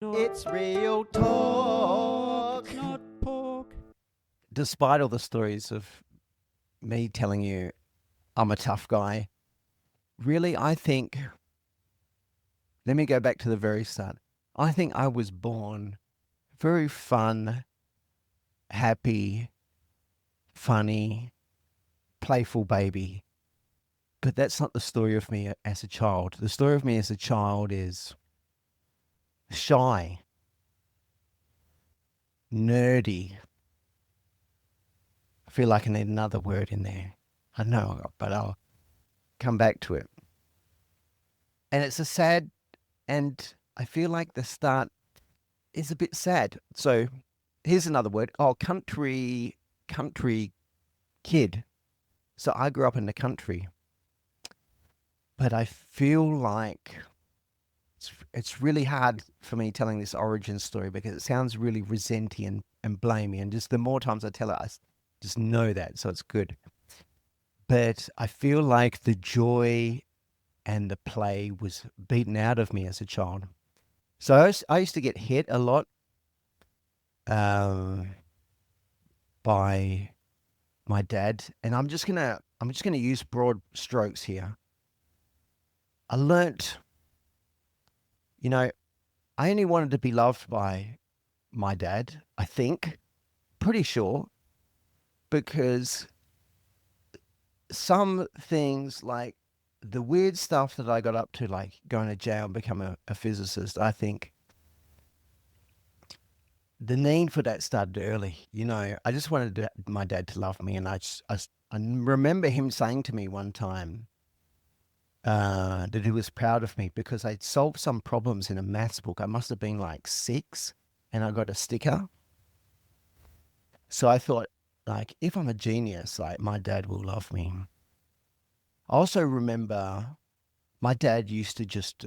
It's real talk. Not pork. Despite all the stories of me telling you I'm a tough guy, really, I think, let me go back to the very start. I think I was born very fun, happy, funny, playful baby. But that's not the story of me as a child. The story of me as a child is shy, nerdy. I feel like I need another word in there. I know, but I'll come back to it. And it's a sad, and I feel like the start is a bit sad. So here's another word. Oh, country kid. So I grew up in the country, but I feel like it's really hard for me telling this origin story because it sounds really resenty and blamey. And just the more times I tell it, I just know that. So it's good. But I feel like the joy and the play was beaten out of me as a child. So I used to get hit a lot um, by my dad, and I'm just gonna use broad strokes here. I learnt, you know, I only wanted to be loved by my dad. I think, pretty sure, because some things like the weird stuff that I got up to, like going to jail and become a physicist, I think the need for that started early. I just wanted my dad to love me, and I remember him saying to me one time that he was proud of me because I'd solved some problems in a maths book. I must have been like six, and I got a sticker. So I thought, like, if I'm a genius, like my dad will love me. I also remember my dad used to just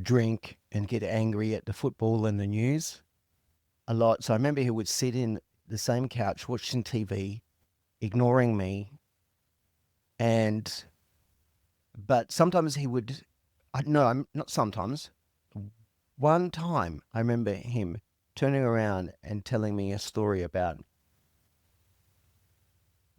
drink and get angry at the football and the news a lot. So I remember he would sit in the same couch watching TV, ignoring me, and but sometimes he would. No, I'm not sometimes. One time, I remember him turning around and telling me a story about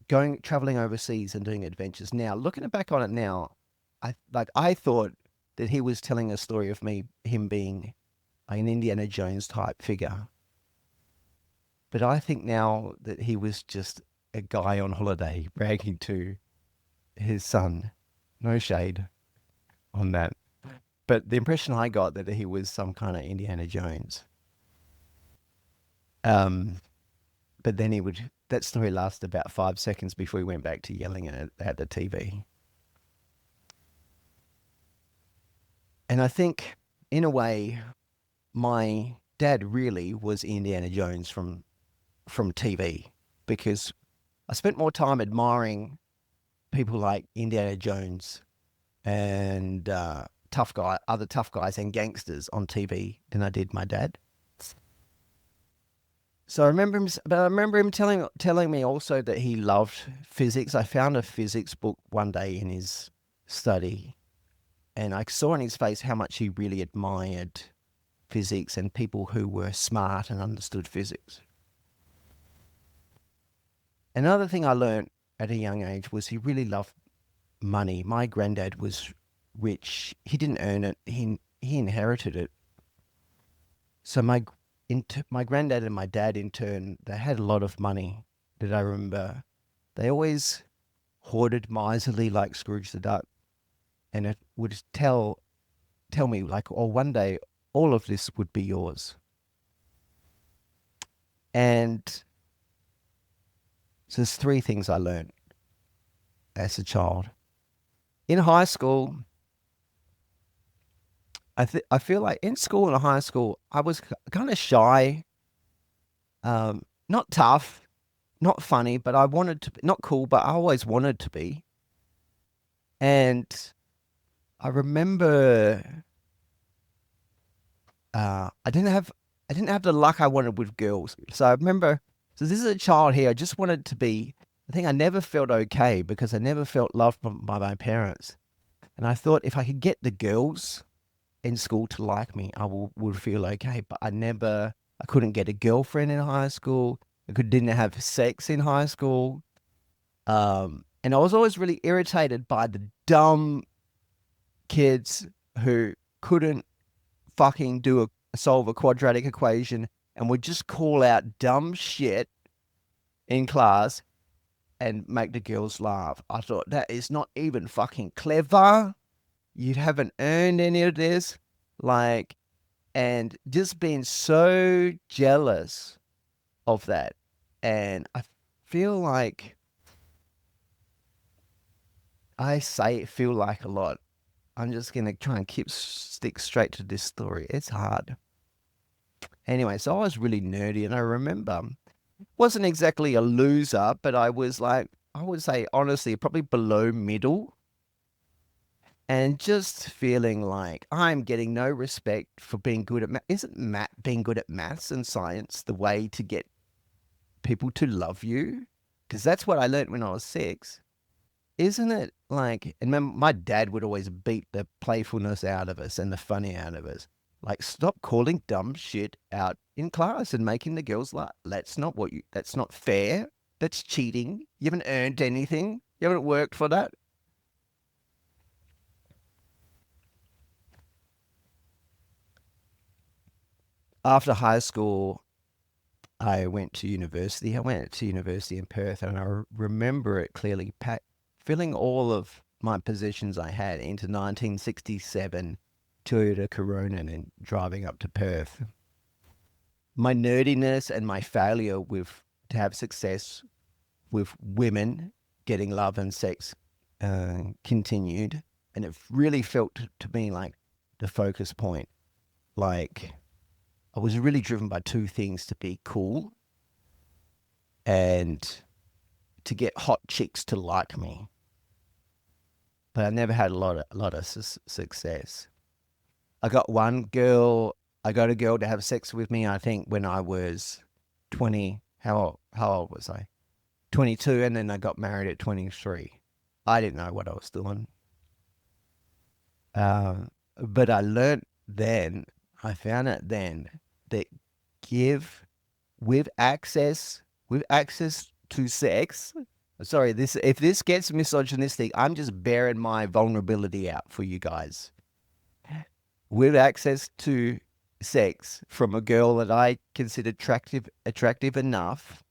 going traveling overseas and doing adventures. Now, looking back on it now, I thought that he was telling a story of him being an Indiana Jones type figure. But I think now that he was just a guy on holiday bragging to his son. No shade on that. But the impression I got that he was some kind of Indiana Jones. Um, but then that story lasted about 5 seconds before he went back to yelling at the TV. And I think, in a way, my dad really was Indiana Jones from TV because I spent more time admiring people like Indiana Jones and other tough guys and gangsters on TV than I did my dad. So I remember him telling me also that he loved physics. I found a physics book one day in his study, and I saw in his face how much he really admired physics and people who were smart and understood physics. Another thing I learned at a young age was he really loved money. My granddad was rich. He didn't earn it. He inherited it. So my granddad and my dad in turn, they had a lot of money that I remember. They always hoarded miserly like Scrooge the Duck, and it would tell me like, oh, one day all of this would be yours. And so there's three things I learned as a child. In high school, I feel like in school and high school, I was kind of shy, not tough, not funny, but I wanted to be, not cool, but I always wanted to be. And I remember I didn't have the luck I wanted with girls. So I remember, so this is a child here. I just wanted to be. I think I never felt okay because I never felt loved by my parents. And I thought if I could get the girls, in school to like me, would feel okay. But I couldn't get a girlfriend in high school. Didn't have sex in high school. And I was always really irritated by the dumb kids who couldn't fucking solve a quadratic equation and would just call out dumb shit in class and make the girls laugh. I thought that is not even fucking clever. You haven't earned any of this. Like, and just being so jealous of that. And I feel like I say feel like a lot. I'm just gonna try and stick straight to this story. It's hard. Anyway, so I was really nerdy, and I remember wasn't exactly a loser, but I was like, I would say honestly, probably below middle, and just feeling like I'm getting no respect for being good at math. Isn't being good at maths and science the way to get people to love you? Because that's what I learned when I was 6. Isn't it like, and my dad would always beat the playfulness out of us and the funny out of us. Like, stop calling dumb shit out in class and making the girls laugh. That's not fair. That's cheating. You haven't earned anything. You haven't worked for that. After high school, I went to university. I went to university in Perth, and I remember it clearly, filling all of my possessions I had into 1967 Toyota Corona and driving up to Perth. My nerdiness and my failure with to have success with women getting love and sex continued, and it really felt to me like the focus point. Like, I was really driven by two things: to be cool and to get hot chicks to like me. But I never had a lot of success. I got one girl. I got a girl to have sex with me. I think when I was 20. How old was I? 22, and then I got married at 23. I didn't know what I was doing. But I learned then. I found out then that give with access to sex. Sorry, this if this gets misogynistic, I'm just bearing my vulnerability out for you guys. With access to sex from a girl that I considered attractive enough,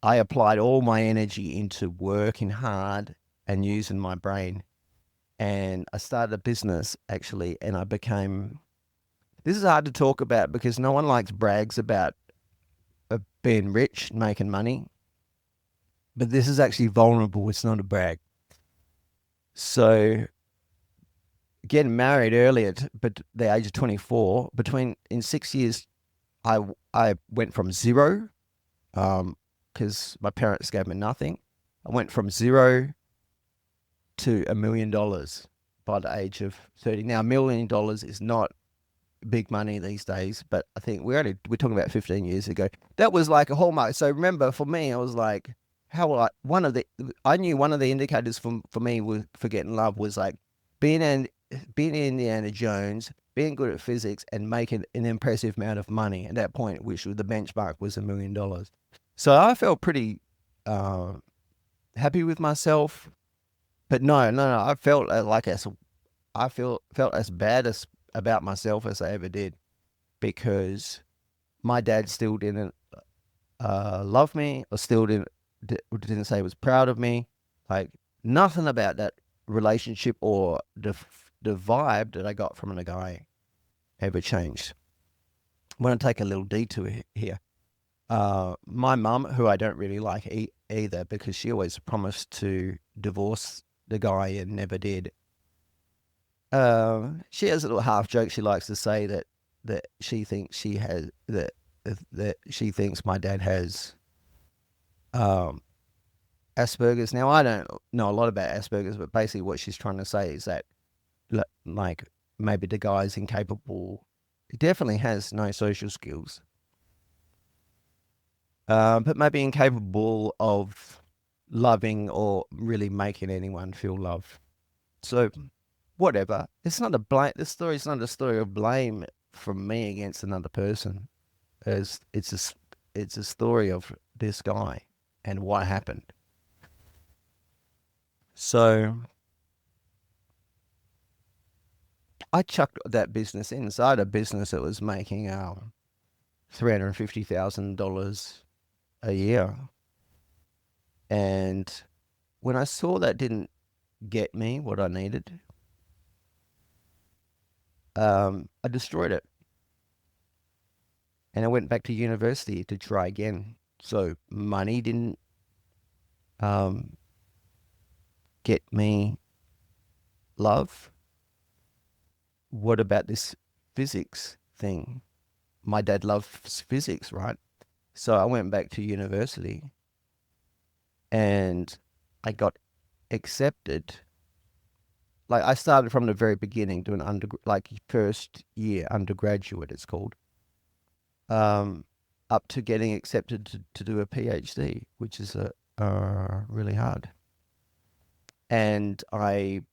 I applied all my energy into working hard and using my brain. And I started a business actually, and I became. This is hard to talk about because no one likes brags about being rich, making money. But this is actually vulnerable. It's not a brag. So getting married early but the age of 24, in 6 years, I went from zero, because my parents gave me nothing. I went from zero to $1 million by the age of 30. Now, $1 million is not big money these days, but I think we're talking about 15 years ago. That was like a hallmark. So remember, for me, I was like, I knew one of the indicators for me for getting love was like being Indiana Jones, being good at physics, and making an impressive amount of money at that point, which was the benchmark was $1 million. So I felt pretty happy with myself, but no, I felt felt as bad as about myself as I ever did, because my dad still didn't love me, or still didn't say he was proud of me. Like, nothing about that relationship or the vibe that I got from a guy ever changed. I want to take a little detour here. My mum, who I don't really like either, because she always promised to divorce the guy and never did. She has a little half joke. She likes to say that she thinks she thinks my dad has um, Asperger's. Now, I don't know a lot about Asperger's, but basically what she's trying to say is that, like, maybe the guy's incapable. He definitely has no social skills, but maybe incapable of loving or really making anyone feel love. So whatever. It's not a blame. This story is not a story of blame from me against another person. It's a story of this guy and what happened. So I chucked that business in. So I had a business that was making $350,000 a year, and when I saw that didn't get me what I needed, I destroyed it, and I went back to university to try again. So money didn't um, get me love. What about this physics thing? My dad loves physics, right? So I went back to university and I got accepted. Like I started from the very beginning doing like first year undergraduate, it's called, up to getting accepted to do a PhD, which is really hard. And I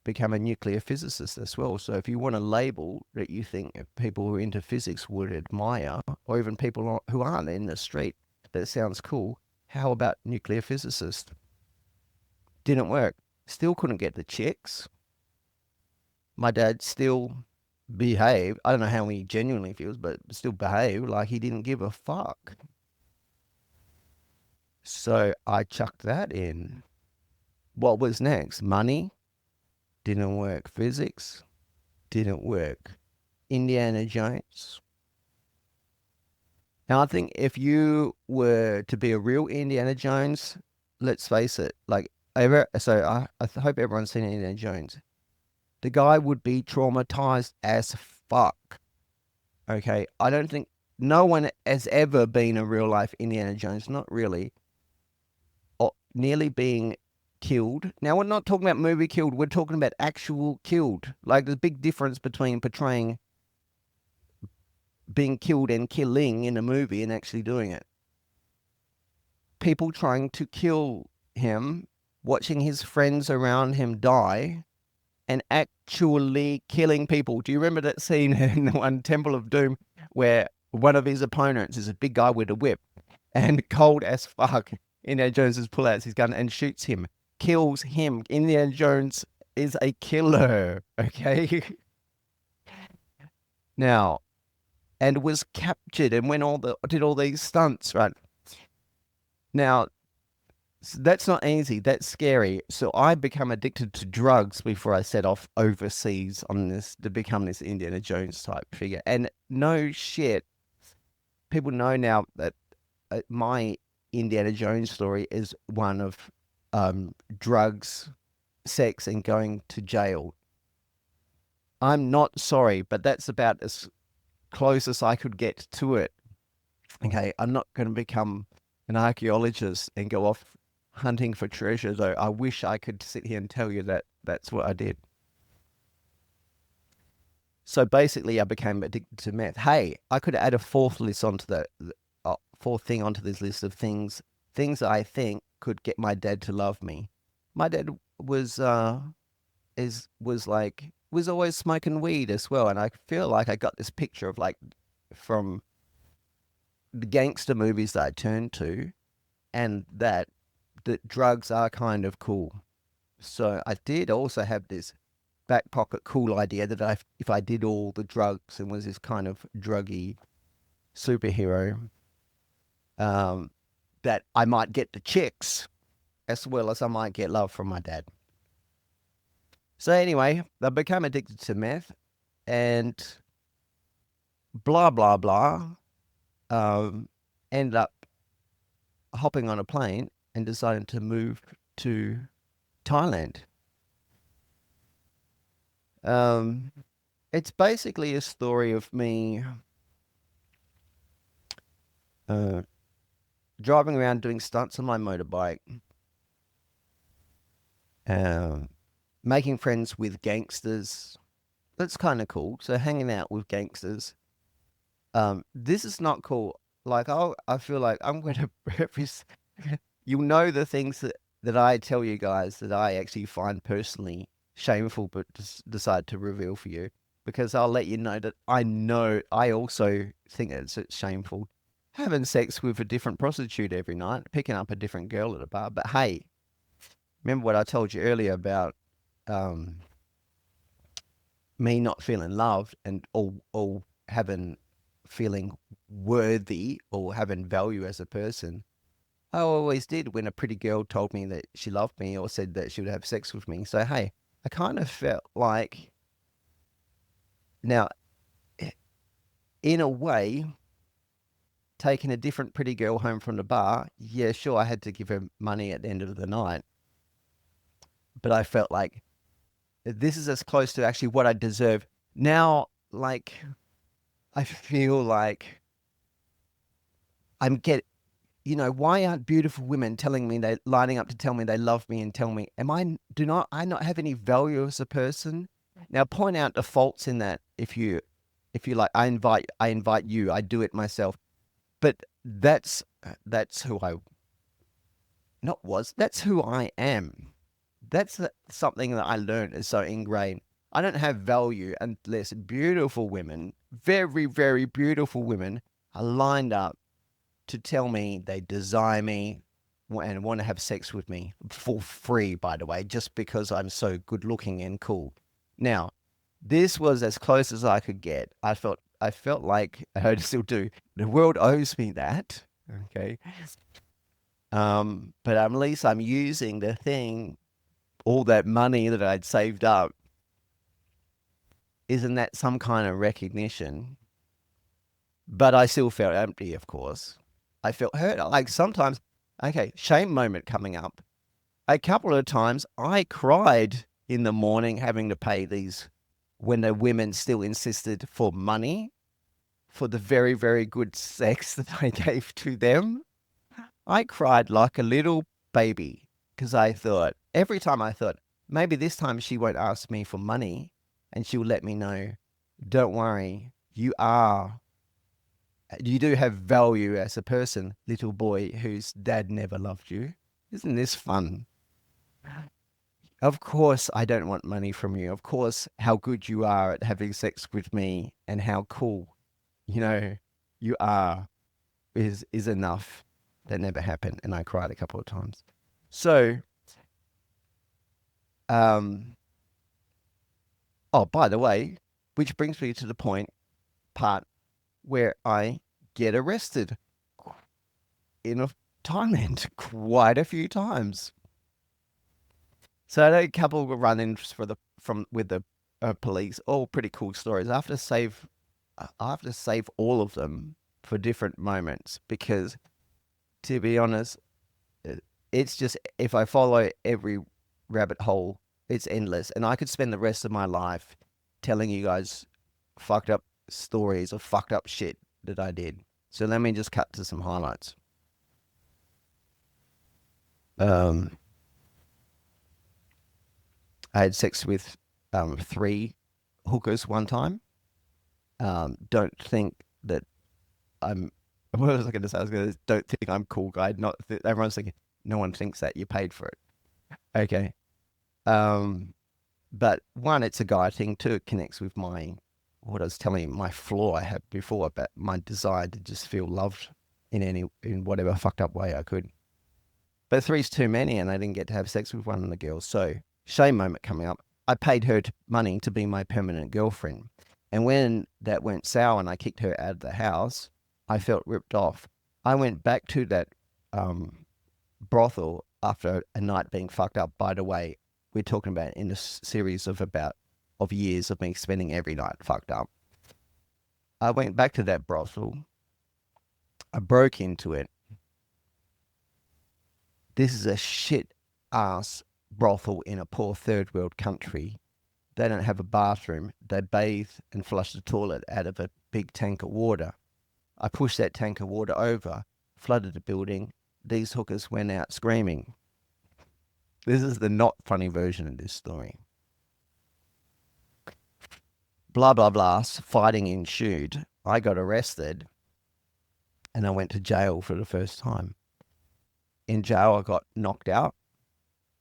become a nuclear physicist as well. So if you want a label that you think people who are into physics would admire, or even people who aren't in the street, that sounds cool, how about nuclear physicist? Didn't work. Still couldn't get the chicks. My dad still behaved. I don't know how he genuinely feels, but still behaved like he didn't give a fuck. So I chucked that in. What was next? Money? Didn't work. Physics? Didn't work. Indiana Jones? Now, I think if you were to be a real Indiana Jones, let's face it, like, so I hope everyone's seen Indiana Jones. The guy would be traumatized as fuck. Okay. I don't think no one has ever been a real life Indiana Jones, not really, or nearly being killed. Now, we're not talking about movie killed, we're talking about actual killed. Like, there's a big difference between portraying being killed and killing in a movie and actually doing it. People trying to kill him, watching his friends around him die, and actually killing people. Do you remember that scene in the one Temple of Doom where one of his opponents is a big guy with a whip and cold as fuck? Indiana Jones pulls out his gun and shoots him, kills him. Indiana Jones is a killer, okay? Now, and was captured and did all these stunts, right? Now, that's not easy. That's scary. So I become addicted to drugs before I set off overseas on this to become this Indiana Jones type figure. And no shit, people know now that my Indiana Jones story is one of drugs, sex, and going to jail. I'm not sorry, but that's about as close as I could get to it. Okay, I'm not going to become an archaeologist and go off hunting for treasure, though. I wish I could sit here and tell you that that's what I did. So basically, I became addicted to meth. Hey, I could add a fourth list onto fourth thing onto this list of things I think could get my dad to love me. My dad was was always smoking weed as well, and I feel like I got this picture of like from the gangster movies that I turned to, and that drugs are kind of cool. So I did also have this back pocket cool idea that if I did all the drugs and was this kind of druggy superhero, that I might get the chicks as well as I might get love from my dad. So anyway, I became addicted to meth and blah, blah, blah. Ended up hopping on a plane and decided to move to Thailand. It's basically a story of me driving around doing stunts on my motorbike, making friends with gangsters. That's kind of cool. So hanging out with gangsters. This is not cool. Like I feel like I'm going to you'll know the things that I tell you guys that I actually find personally shameful, but decide to reveal for you, because I'll let you know that I also think it's shameful having sex with a different prostitute every night, picking up a different girl at a bar. But hey, remember what I told you earlier about um, me not feeling loved and or having feeling worthy or having value as a person. I always did when a pretty girl told me that she loved me or said that she would have sex with me. So hey, I kind of felt like now, in a way, taking a different pretty girl home from the bar, yeah, sure, I had to give her money at the end of the night, but I felt like this is as close to actually what I deserve. Now, like, I feel like I'm get, why aren't beautiful women telling me they lining up to tell me they love me and tell me, do not I not have any value as a person? Now, point out the faults in that if you like, I invite you, I do it myself. But that's who I not was, that's who I am. That's something that I learned is so ingrained. I don't have value unless beautiful women, very, very beautiful women, are lined up to tell me they desire me and want to have sex with me for free, by the way, just because I'm so good looking and cool. Now, this was as close as I could get. I felt like I still do. The world owes me that. Okay. But at least I'm using the thing, all that money that I'd saved up. Isn't that some kind of recognition? But I still felt empty, of course. I felt hurt. Like sometimes, okay, shame moment coming up. A couple of times I cried in the morning having to pay these when the women still insisted for money for the very, very good sex that I gave to them. I cried like a little baby because every time I thought, maybe this time she won't ask me for money and she'll let me know, don't worry, you do have value as a person, little boy whose dad never loved you. Isn't this fun? Of course, I don't want money from you. Of course, how good you are at having sex with me and how cool, you know, you are is enough. That never happened, and I cried a couple of times. So, um, oh, by the way, which brings me to the part where I get arrested in Thailand quite a few times. So I had a couple of run-ins with the police. All pretty cool stories. I have to save all of them for different moments because, to be honest, it's just if I follow every rabbit hole, it's endless, and I could spend the rest of my life telling you guys fucked up stories of fucked up shit that I did. So let me just cut to some highlights. Um, I had sex with 3 hookers one time. Don't think that I'm. What was I going to say? I was going to don't think I'm cool, guy. Not everyone's thinking. No one thinks that you paid for it. Okay. Um, but one, it's a guy thing. Two, it connects with what I was telling you, my flaw I had before about my desire to just feel loved in whatever fucked up way I could. But three's too many, and I didn't get to have sex with one of the girls. So shame moment coming up. I paid her money to be my permanent girlfriend, and when that went sour and I kicked her out of the house, I felt ripped off. I went back to that brothel after a night being fucked up. By the way, we're talking about in a series of years of me spending every night fucked up. I went back to that brothel. I broke into it. This is a shit ass brothel in a poor third world country. They don't have a bathroom. They bathe and flush the toilet out of a big tank of water. I pushed that tank of water over, flooded the building. These hookers went out screaming. This is the not funny version of this story. Blah, blah, blah. Fighting ensued. I got arrested and I went to jail for the first time. In jail, I got knocked out.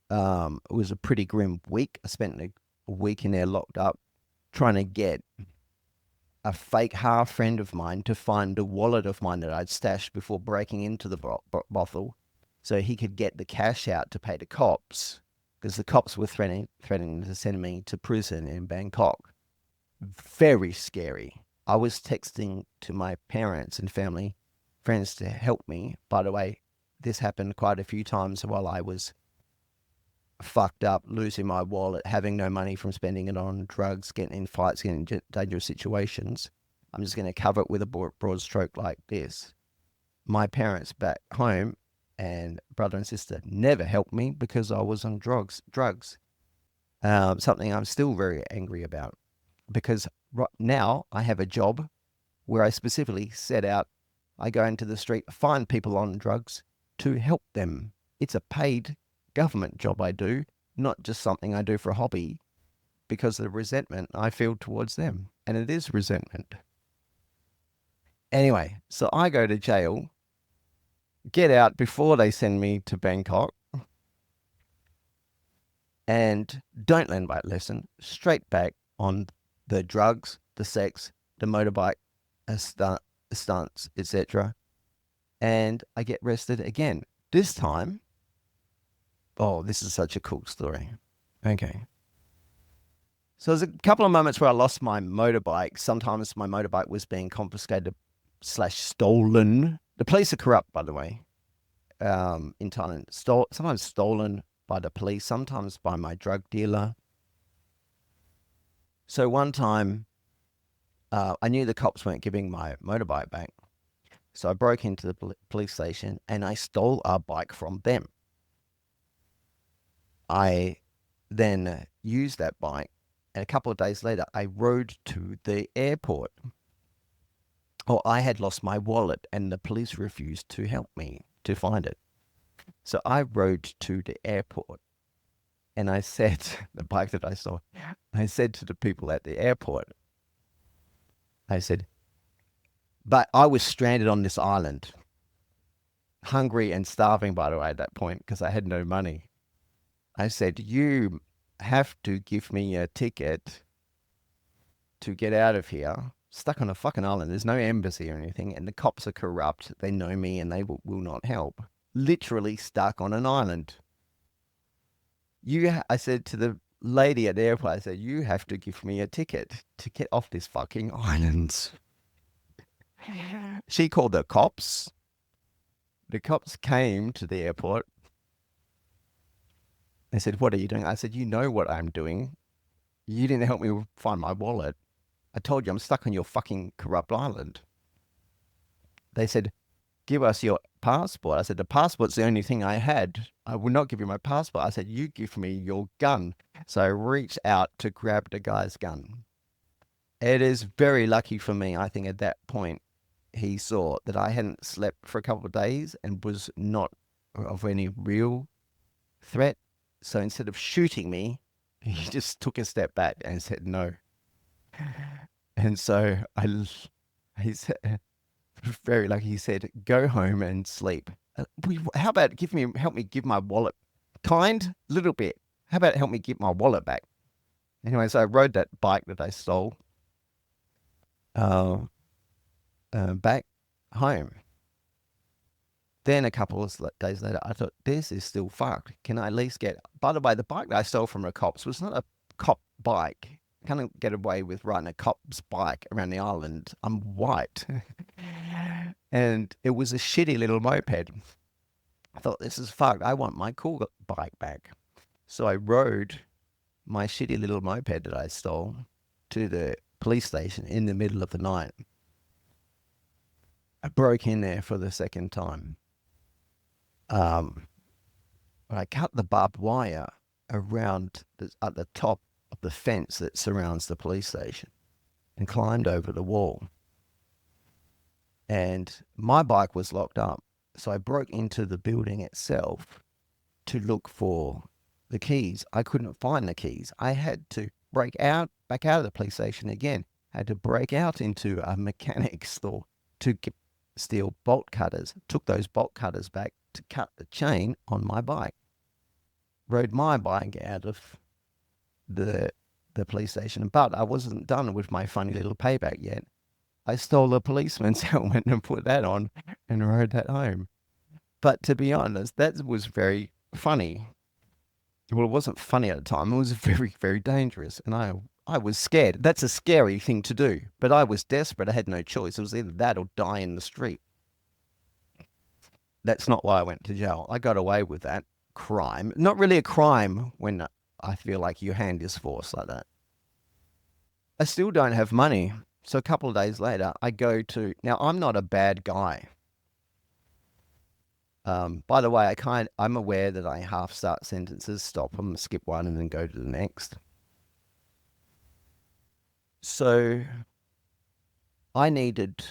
It was a pretty grim week. I spent a week in there locked up trying to get a fake half friend of mine to find a wallet of mine that I'd stashed before breaking into the brothel so he could get the cash out to pay the cops, because the cops were threatening to send me to prison in Bangkok. Very scary. I was texting to my parents and family, friends to help me. By the way, this happened quite a few times while I was fucked up, losing my wallet, having no money from spending it on drugs, getting in fights, getting in dangerous situations. I'm just going to cover it with a broad stroke like this. My parents back home and brother and sister never helped me because I was on drugs. Something I'm still very angry about, because right now I have a job where I specifically set out, I go into the street, find people on drugs to help them. It's a paid government job I do, not just something I do for a hobby, because of the resentment I feel towards them. And it is resentment. Anyway, so I go to jail, get out before they send me to Bangkok, and don't learn my lesson. Straight back on the drugs, the sex, the motorbike, stunts, etc. And I get arrested again. This time, oh, this is such a cool story. Okay. So there's a couple of moments where I lost my motorbike. Sometimes my motorbike was being confiscated / stolen. The police are corrupt, by the way, in Thailand. Sometimes stolen by the police, sometimes by my drug dealer. So one time, I knew the cops weren't giving my motorbike back. So I broke into the police station and I stole a bike from them. I then used that bike, and a couple of days later, I rode to the airport. Oh, I had lost my wallet and the police refused to help me to find it. So I rode to the airport and I said, the bike that I stole, I said to the people at the airport, I said, but I was stranded on this island, hungry and starving, by the way, at that point, because I had no money. I said, you have to give me a ticket to get out of here. Stuck on a fucking island. There's no embassy or anything, and the cops are corrupt. They know me and they will not help. Literally stuck on an island. I said to the lady at the airport, I said, you have to give me a ticket to get off this fucking island. She called the cops. The cops came to the airport. They said, what are you doing? I said, you know what I'm doing. You didn't help me find my wallet. I told you I'm stuck on your fucking corrupt island. They said, give us your passport. I said, the passport's the only thing I had. I will not give you my passport. I said, you give me your gun. So I reached out to grab the guy's gun. It is very lucky for me, I think, at that point, he saw that I hadn't slept for a couple of days and was not of any real threat. So instead of shooting me, he just took a step back and said no. And so he said, very lucky, he said, go home and sleep. How about help me give my wallet? Kind, little bit. How about help me get my wallet back? Anyway, so I rode that bike that I stole back home. Then a couple of days later, I thought, this is still fucked. Can I at least get... By the way, the bike that I stole from the cops was not a cop bike. I can't get away with riding a cop's bike around the island. I'm white. And it was a shitty little moped. I thought, this is fucked. I want my cool bike back. So I rode my shitty little moped that I stole to the police station in the middle of the night. I broke in there for the second time. I cut the barbed wire around at the top of the fence that surrounds the police station and climbed over the wall. And my bike was locked up. So I broke into the building itself to look for the keys. I couldn't find the keys. I had to back out of the police station again. I had to break out into a mechanic store to steal bolt cutters. Took those bolt cutters back to cut the chain on my bike. Rode my bike out of the the police station. But I wasn't done with my funny little payback yet. I stole a policeman's helmet and put that on and rode that home. But to be honest, that was very funny. Well, it wasn't funny at the time. It was very, very dangerous. And I was scared. That's a scary thing to do. But I was desperate. I had no choice. It was either that or die in the street. That's not why I went to jail. I got away with that crime. Not really a crime when I feel like your hand is forced like that. I still don't have money. So a couple of days later, I go to... Now, I'm not a bad guy. By the way, I'm aware that I half start sentences, stop them, skip one, and then go to the next. So I needed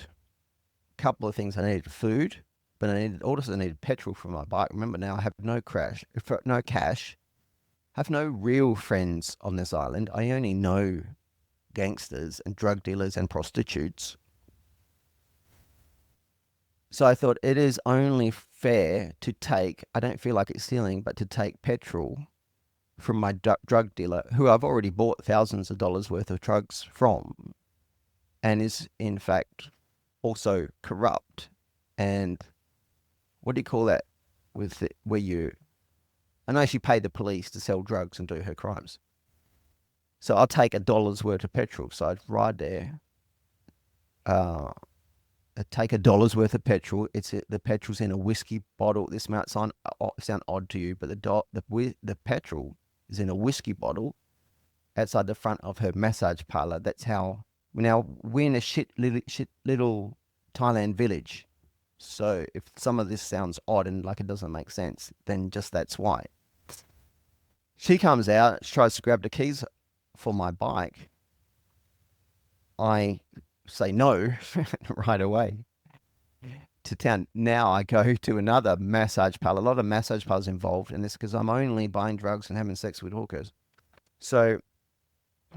a couple of things. I needed food, but I also needed petrol for my bike. Remember now, I have no cash, have no real friends on this island. I only know gangsters and drug dealers and prostitutes. So I thought it is only fair to take, I don't feel like it's stealing, but to take petrol from my drug dealer, who I've already bought thousands of dollars worth of drugs from, and is in fact also corrupt. And what do you call that? With it, I know she paid the police to sell drugs and do her crimes. So I'll take $1 worth of petrol. So I'd ride there, take $1 worth of petrol. The petrol's in a whiskey bottle. This might sound odd to you, but the petrol is in a whiskey bottle outside the front of her massage parlor. That's how. Now we're in a shit little Thailand village. So if some of this sounds odd and like it doesn't make sense, then just that's why. She comes out, she tries to grab the keys for my bike. I say no right away to town. Now I go to another massage parlor. A lot of massage parlors involved in this because I'm only buying drugs and having sex with hookers. So,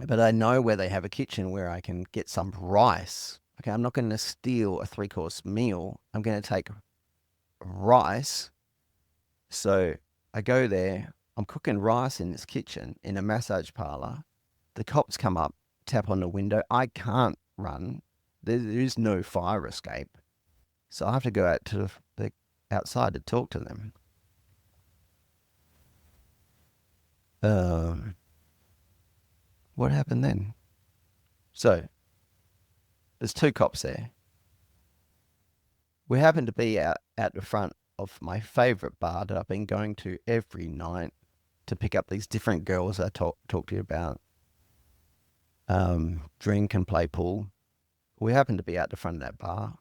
but I know where they have a kitchen where I can get some rice. Okay, I'm not going to steal a 3-course meal. I'm going to take rice. So I go there. I'm cooking rice in this kitchen in a massage parlor. The cops come up, tap on the window. I can't run. There is no fire escape. So I have to go out to the outside to talk to them. What happened then? So there's 2 cops there. We happen to be out the front of my favorite bar that I've been going to every night to pick up these different girls I talk to you about. Drink and play pool. We happened to be out the front of that bar.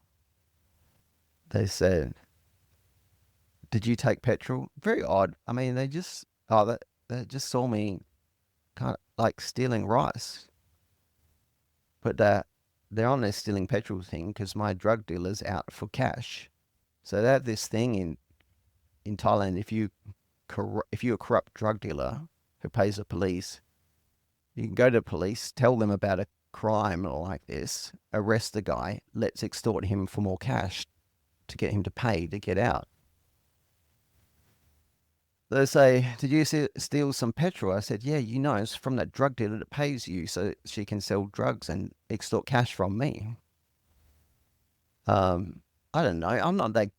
They said, "Did you take petrol?" Very odd. I mean, they just saw me kind of like stealing rice. But they're on their stealing petrol thing because my drug dealer's out for cash. So they have this thing in Thailand. If you're a corrupt drug dealer who pays the police, you can go to the police, tell them about a crime like this, arrest the guy, let's extort him for more cash to get him to pay to get out. They say, "Did you steal some petrol?" I said, "Yeah, it's from that drug dealer that pays you so she can sell drugs and extort cash from me." I don't know. I'm not that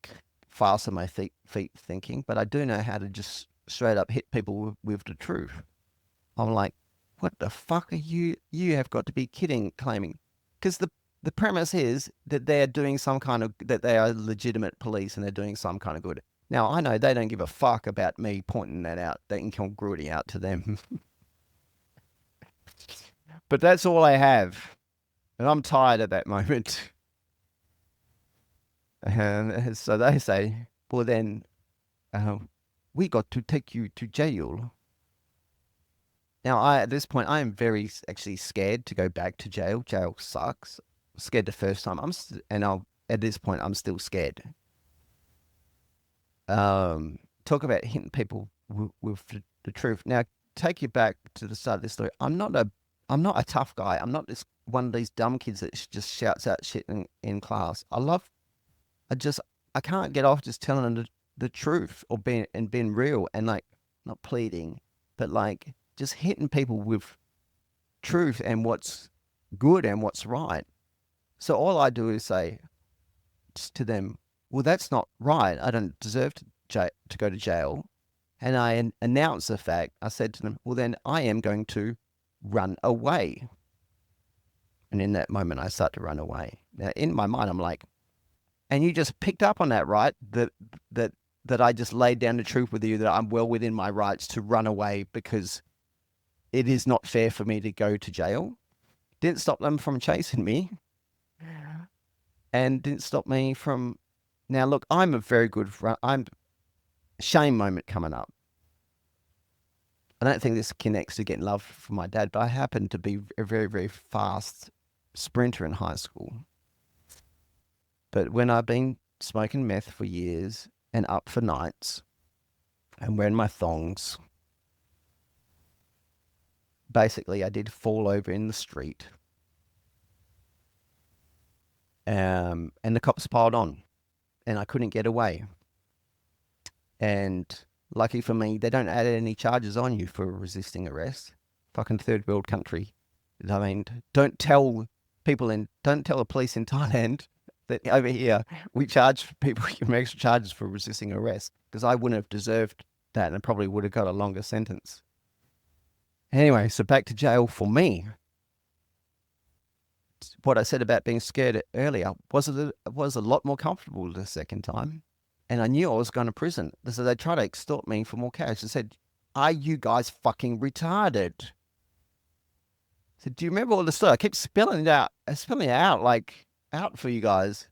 fast on my feet thinking, but I do know how to just straight up hit people with the truth. I'm like, what the fuck are you? You have got to be kidding, claiming. Because the premise is that they are legitimate police and they're doing some kind of good. Now, I know they don't give a fuck about me pointing that out, that incongruity out to them. But that's all I have. And I'm tired at that moment. And so they say, "Well, then we got to take you to jail." Now, at this point, I am very actually scared to go back to jail. Jail sucks. Scared the first time. At this point, I'm still scared. Talk about hitting people with the truth. Now, take you back to the start of this story. I'm not a tough guy. I'm not one of these dumb kids that just shouts out shit in class. I can't get off just telling them the truth or being real and like not pleading, but like just hitting people with truth and what's good and what's right. So all I do is say to them, well, that's not right. I don't deserve to go to jail. And I announce the fact. I said to them, well, then I am going to run away. And in that moment, I start to run away. Now, in my mind, I'm like, and you just picked up on that, right? That I just laid down the truth with you, that I'm well within my rights to run away because it is not fair for me to go to jail. Didn't stop them from chasing me, and didn't stop me from. Now, look, I'm a very good. I'm shame moment coming up. I don't think this connects to getting love from my dad, but I happened to be a very, very fast sprinter in high school. But when I've been smoking meth for years and up for nights and wearing my thongs, basically I did fall over in the street. And the cops piled on and I couldn't get away. And lucky for me, they don't add any charges on you for resisting arrest. Fucking third world country. I mean, don't tell the police in Thailand that over here we charge people extra charges for resisting arrest, because I wouldn't have deserved that and I probably would have got a longer sentence. Anyway, so back to jail for me. What I said about being scared earlier was a lot more comfortable the second time. And I knew I was going to prison. So they tried to extort me for more cash. They said, are you guys fucking retarded? I said, do you remember all the story? I kept spelling it out like out for you guys.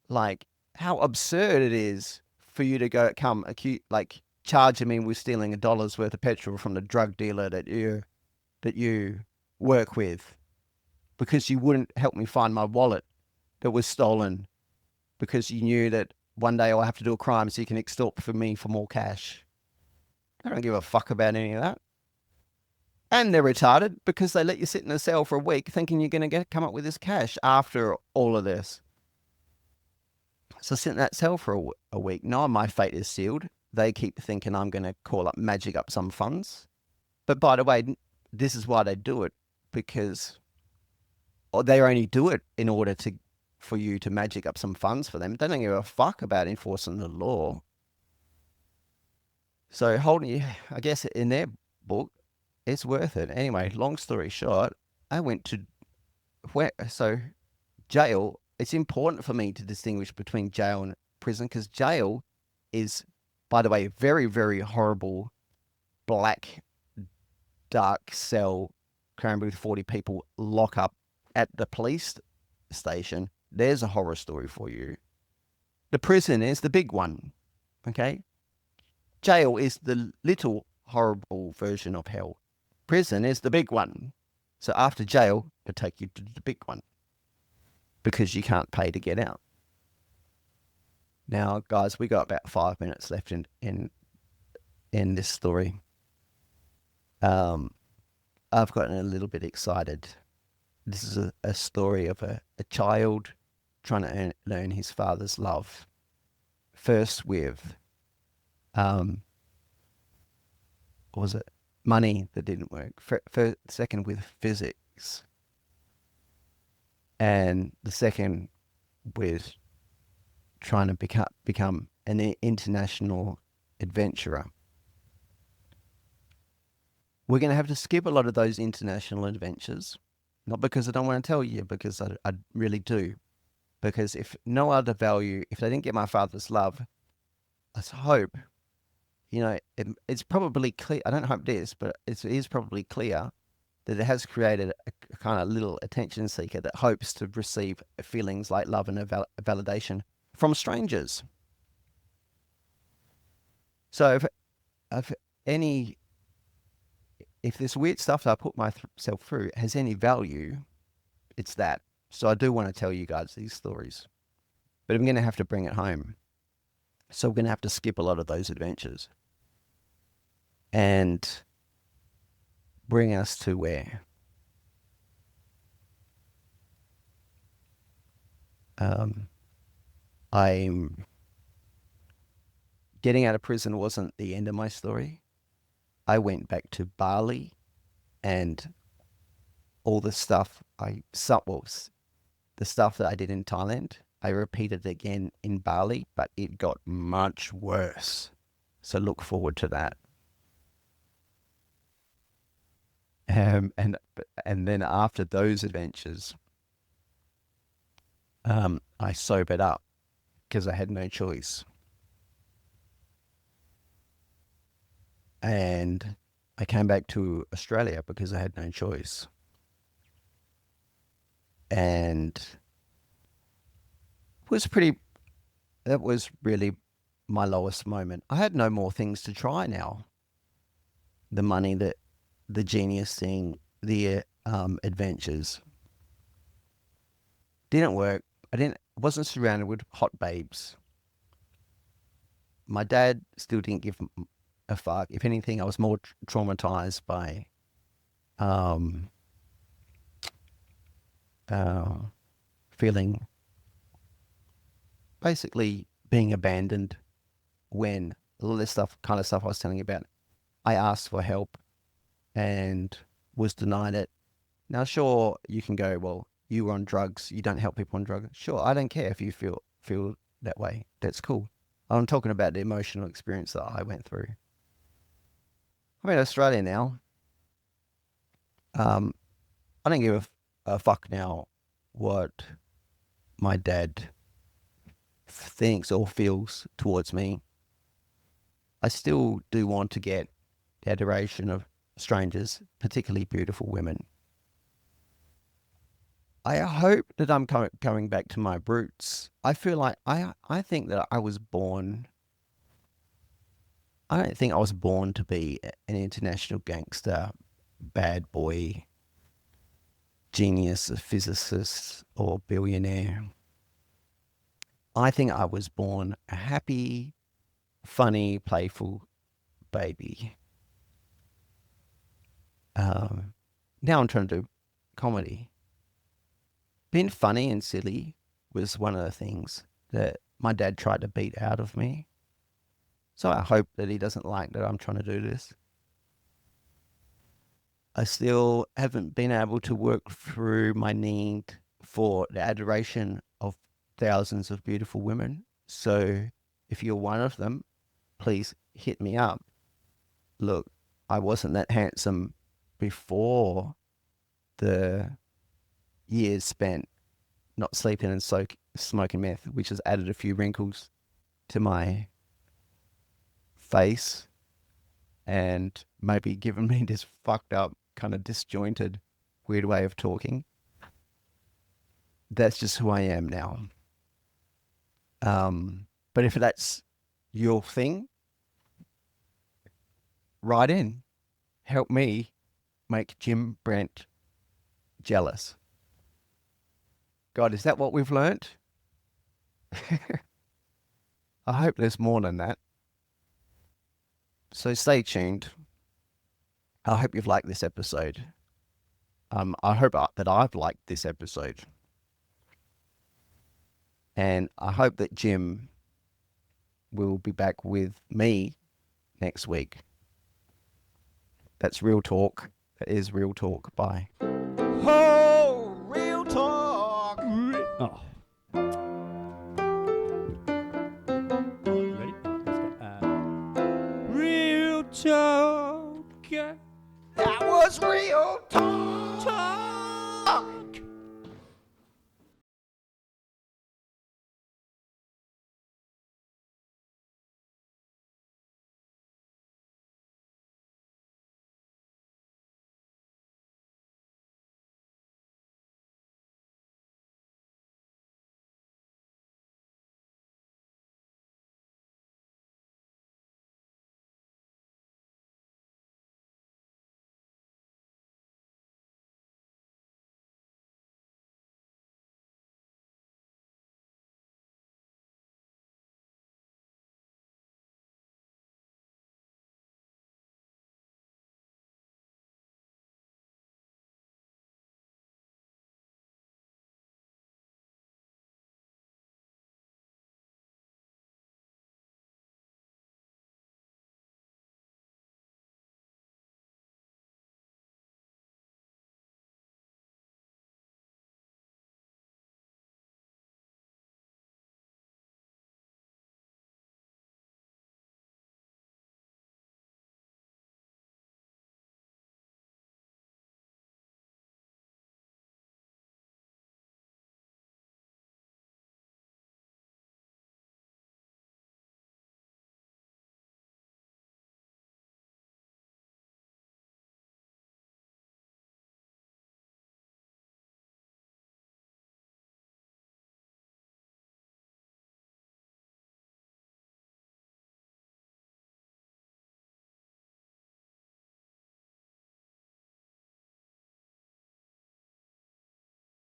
Like how absurd it is for you to come accuse, like charging me with stealing $1 worth of petrol from the drug dealer that you work with, because you wouldn't help me find my wallet that was stolen, because you knew that one day I'll have to do a crime so you can extort for me for more cash. I don't give a fuck about any of that. And they're retarded because they let you sit in a cell for a week thinking you're going to come up with this cash after all of this. So I sit in that cell for a week. Knowing my fate is sealed, they keep thinking I'm going to magic up some funds. But by the way, this is why they do it, because they only do it in order for you to magic up some funds for them. They don't give a fuck about enforcing the law. So I guess in their book, it's worth it. Anyway, long story short, I went to jail. It's important for me to distinguish between jail and prison, because jail is, by the way, a very, very horrible, black, dark cell crammed with 40 people lock up at the police station. There's a horror story for you. The prison is the big one, okay? Jail is the little horrible version of hell. Prison is the big one. So after jail, they'll take you to the big one, because you can't pay to get out. Now, guys, we got about 5 minutes left in this story. I've gotten a little bit excited. This is a story of a child trying to learn his father's love. First with, what was it? Money that didn't work. Second with physics. And the second with trying to become an international adventurer. We're going to have to skip a lot of those international adventures. Not because I don't want to tell you, because I really do. Because if no other value, if they didn't get my father's love, let's hope, it's probably clear. I don't hope it is, but it is probably clear that it has created a kind of little attention seeker that hopes to receive feelings like love and validation from strangers. So if this weird stuff that I put myself through has any value, it's that. So I do want to tell you guys these stories, but I'm going to have to bring it home. So we're going to have to skip a lot of those adventures and bring us to where? I'm getting out of prison wasn't the end of my story. I went back to Bali and all the stuff the stuff that I did in Thailand, I repeated again in Bali, but it got much worse. So look forward to that. Um, and and then after those adventures, I sobered up because I had no choice, and I came back to Australia because I had no choice, and it was pretty. That was really my lowest moment. I had no more things to try now. The money, the genius thing, the adventures didn't work. Wasn't surrounded with hot babes. My dad still didn't give a fuck. If anything, I was more traumatized by um, uh, feeling basically being abandoned when all this kind of stuff I was telling you about. I asked for help and was denied it. Now, sure, you can go, well, you were on drugs. You don't help people on drugs. Sure, I don't care if you feel that way. That's cool. I'm talking about the emotional experience that I went through. I'm in Australia now. Um, I don't give a fuck now what my dad thinks or feels towards me. I still do want to get the adoration of strangers, particularly beautiful women. I hope that I'm coming back to my roots. I feel like I think that I was born. I don't think I was born to be an international gangster, bad boy, genius, a physicist, or billionaire. I think I was born a happy, funny, playful baby. Um, Now I'm trying to do comedy. Being funny and silly was one of the things that my dad tried to beat out of me. So I hope that he doesn't like that I'm trying to do this. I still haven't been able to work through my need for the adoration of thousands of beautiful women. So if you're one of them, please hit me up. Look, I wasn't that handsome before the years spent not sleeping and smoking meth, which has added a few wrinkles to my face and maybe given me this fucked up, kind of disjointed, weird way of talking. That's just who I am now. But if that's your thing, write in. Help me make Jim Brent jealous. God, is that what we've learnt? I hope there's more than that. So stay tuned. I hope you've liked this episode. I hope that I've liked this episode. And I hope that Jim will be back with me next week. That's real talk. That is real talk. Bye. Oh, real talk. Oh. Ready? Let's go. Real talk.